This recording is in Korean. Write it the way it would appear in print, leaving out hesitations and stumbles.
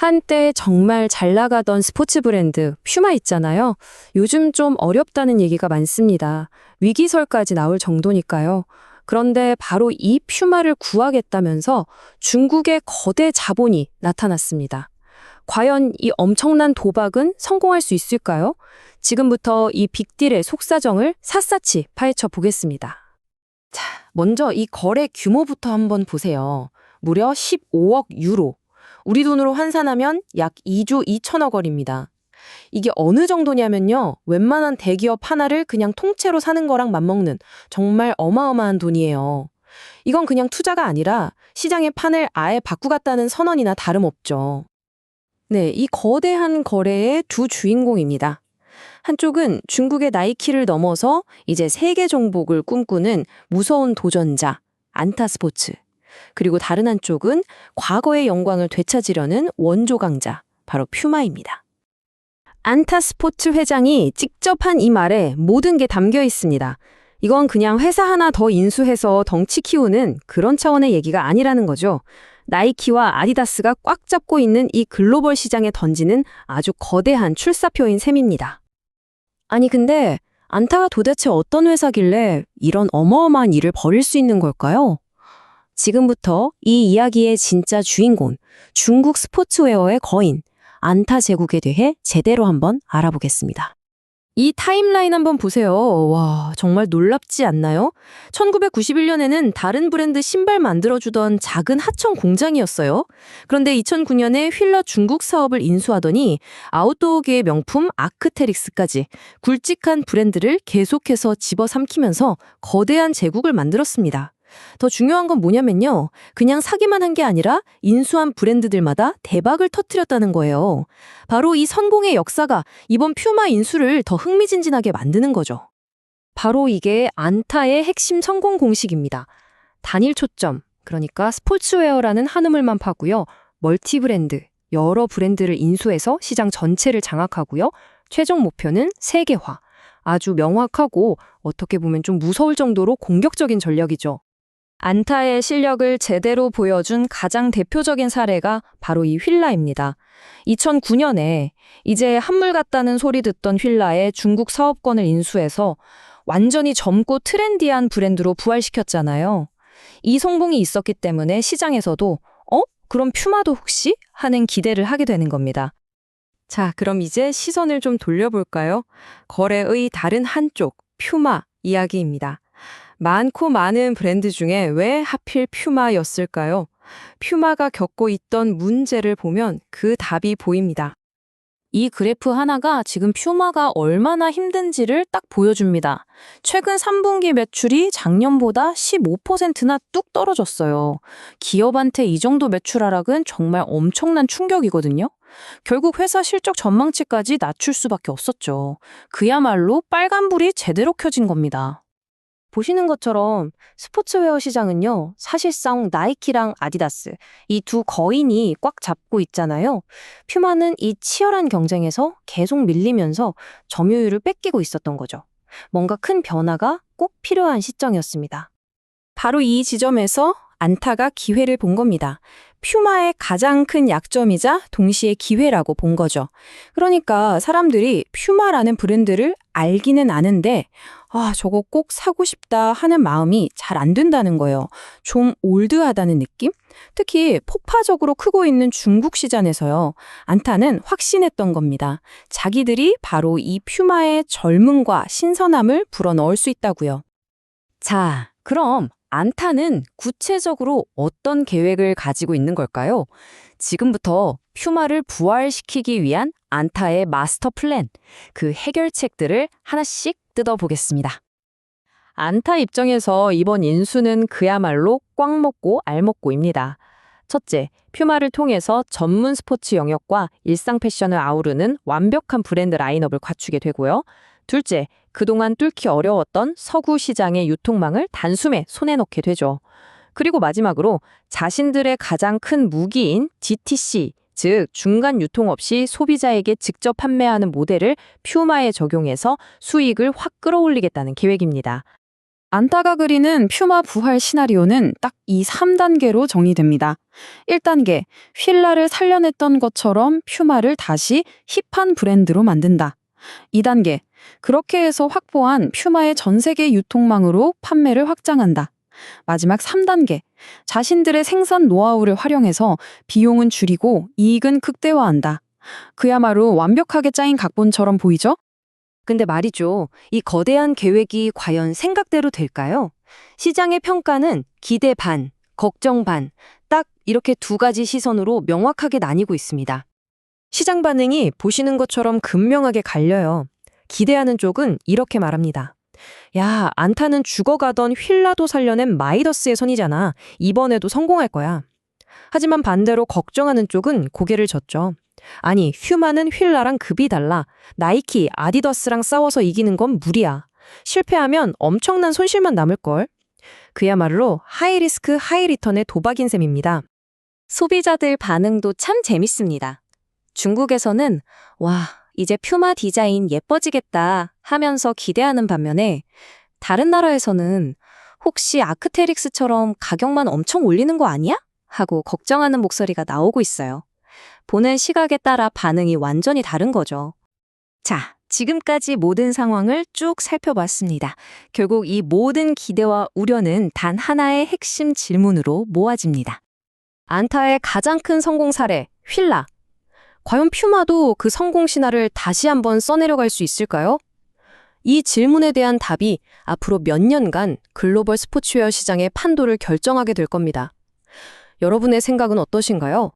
한때 정말 잘 나가던 스포츠 브랜드 퓨마 있잖아요. 요즘 좀 어렵다는 얘기가 많습니다. 위기설까지 나올 정도니까요. 그런데 바로 이 퓨마를 구하겠다면서 중국의 거대 자본이 나타났습니다. 과연 이 엄청난 도박은 성공할 수 있을까요? 지금부터 이 빅딜의 속사정을 샅샅이 파헤쳐 보겠습니다. 자, 먼저 이 거래 규모부터 한번 보세요. 무려 15억 유로. 우리 돈으로 환산하면 약 2조 2천억 원입니다. 이게 어느 정도냐면요. 웬만한 대기업 하나를 그냥 통째로 사는 거랑 맞먹는 정말 어마어마한 돈이에요. 이건 그냥 투자가 아니라 시장의 판을 아예 바꾸겠다는 선언이나 다름없죠. 네, 이 거대한 거래의 두 주인공입니다. 한쪽은 중국의 나이키를 넘어서 이제 세계 정복을 꿈꾸는 무서운 도전자, 안타스포츠. 그리고 다른 한쪽은 과거의 영광을 되찾으려는 원조 강자, 바로 퓨마입니다. 안타스포츠 회장이 직접 한 이 말에 모든 게 담겨 있습니다. 이건 그냥 회사 하나 더 인수해서 덩치 키우는 그런 차원의 얘기가 아니라는 거죠. 나이키와 아디다스가 꽉 잡고 있는 이 글로벌 시장에 던지는 아주 거대한 출사표인 셈입니다. 아니 근데 안타가 도대체 어떤 회사길래 이런 어마어마한 일을 벌일 수 있는 걸까요? 지금부터 이 이야기의 진짜 주인공, 중국 스포츠웨어의 거인, 안타 제국에 대해 제대로 한번 알아보겠습니다. 이 타임라인 한번 보세요. 와, 정말 놀랍지 않나요? 1991년에는 다른 브랜드 신발 만들어주던 작은 하청 공장이었어요. 그런데 2009년에 휠러 중국 사업을 인수하더니 아웃도어계의 명품 아크테릭스까지 굵직한 브랜드를 계속해서 집어삼키면서 거대한 제국을 만들었습니다. 더 중요한 건 뭐냐면요. 그냥 사기만 한 게 아니라 인수한 브랜드들마다 대박을 터뜨렸다는 거예요. 바로 이 성공의 역사가 이번 퓨마 인수를 더 흥미진진하게 만드는 거죠. 바로 이게 안타의 핵심 성공 공식입니다. 단일 초점, 그러니까 스포츠웨어라는 한우물만 파고요. 멀티 브랜드, 여러 브랜드를 인수해서 시장 전체를 장악하고요. 최종 목표는 세계화. 아주 명확하고 어떻게 보면 좀 무서울 정도로 공격적인 전략이죠. 안타의 실력을 제대로 보여준 가장 대표적인 사례가 바로 이 휠라입니다. 2009년에 이제 한물 같다는 소리 듣던 휠라의 중국 사업권을 인수해서 완전히 젊고 트렌디한 브랜드로 부활시켰잖아요. 이 성공이 있었기 때문에 시장에서도 그럼 퓨마도 혹시? 하는 기대를 하게 되는 겁니다. 자, 그럼 이제 시선을 좀 돌려볼까요? 거래의 다른 한쪽, 퓨마 이야기입니다. 많고 많은 브랜드 중에 왜 하필 퓨마였을까요? 퓨마가 겪고 있던 문제를 보면 그 답이 보입니다. 이 그래프 하나가 지금 퓨마가 얼마나 힘든지를 딱 보여줍니다. 최근 3분기 매출이 작년보다 15%나 뚝 떨어졌어요. 기업한테 이 정도 매출 하락은 정말 엄청난 충격이거든요. 결국 회사 실적 전망치까지 낮출 수밖에 없었죠. 그야말로 빨간불이 제대로 켜진 겁니다. 보시는 것처럼 스포츠웨어 시장은요, 사실상 나이키랑 아디다스, 이 두 거인이 꽉 잡고 있잖아요. 퓨마는 이 치열한 경쟁에서 계속 밀리면서 점유율을 뺏기고 있었던 거죠. 뭔가 큰 변화가 꼭 필요한 시점이었습니다. 바로 이 지점에서 안타가 기회를 본 겁니다. 퓨마의 가장 큰 약점이자 동시에 기회라고 본 거죠. 그러니까 사람들이 퓨마라는 브랜드를 알기는 아는데 저거 꼭 사고 싶다 하는 마음이 잘 안 든다는 거예요. 좀 올드하다는 느낌? 특히 폭파적으로 크고 있는 중국 시장에서요. 안타는 확신했던 겁니다. 자기들이 바로 이 퓨마의 젊음과 신선함을 불어넣을 수 있다고요. 자, 그럼 안타는 구체적으로 어떤 계획을 가지고 있는 걸까요? 지금부터 퓨마를 부활시키기 위한 안타의 마스터 플랜, 그 해결책들을 하나씩 뜯어보겠습니다. 안타 입장에서 이번 인수는 그야말로 꽉 먹고 알 먹고입니다. 첫째, 퓨마를 통해서 전문 스포츠 영역과 일상 패션을 아우르는 완벽한 브랜드 라인업을 갖추게 되고요. 둘째, 그동안 뚫기 어려웠던 서구 시장의 유통망을 단숨에 손에 넣게 되죠. 그리고 마지막으로 자신들의 가장 큰 무기인 DTC, 즉 중간 유통 없이 소비자에게 직접 판매하는 모델을 퓨마에 적용해서 수익을 확 끌어올리겠다는 계획입니다. 안타가 그리는 퓨마 부활 시나리오는 딱 이 3단계로 정리됩니다. 1단계, 휠라를 살려냈던 것처럼 퓨마를 다시 힙한 브랜드로 만든다. 2단계, 그렇게 해서 확보한 퓨마의 전 세계 유통망으로 판매를 확장한다. 마지막 3단계, 자신들의 생산 노하우를 활용해서 비용은 줄이고 이익은 극대화한다. 그야말로 완벽하게 짜인 각본처럼 보이죠? 근데 말이죠. 이 거대한 계획이 과연 생각대로 될까요? 시장의 평가는 기대 반, 걱정 반, 딱 이렇게 두 가지 시선으로 명확하게 나뉘고 있습니다. 시장 반응이 보시는 것처럼 극명하게 갈려요. 기대하는 쪽은 이렇게 말합니다. 야, 안타는 죽어가던 휠라도 살려낸 마이더스의 손이잖아. 이번에도 성공할 거야. 하지만 반대로 걱정하는 쪽은 고개를 젓죠. 아니, 퓨마는 휠라랑 급이 달라. 나이키, 아디다스랑 싸워서 이기는 건 무리야. 실패하면 엄청난 손실만 남을걸. 그야말로 하이리스크 하이리턴의 도박인 셈입니다. 소비자들 반응도 참 재밌습니다. 중국에서는 와, 이제 퓨마 디자인 예뻐지겠다 하면서 기대하는 반면에 다른 나라에서는 혹시 아크테릭스처럼 가격만 엄청 올리는 거 아니야? 하고 걱정하는 목소리가 나오고 있어요. 보는 시각에 따라 반응이 완전히 다른 거죠. 자, 지금까지 모든 상황을 쭉 살펴봤습니다. 결국 이 모든 기대와 우려는 단 하나의 핵심 질문으로 모아집니다. 안타의 가장 큰 성공 사례, 휠라. 과연 퓨마도 그 성공 신화를 다시 한번 써내려갈 수 있을까요? 이 질문에 대한 답이 앞으로 몇 년간 글로벌 스포츠웨어 시장의 판도를 결정하게 될 겁니다. 여러분의 생각은 어떠신가요?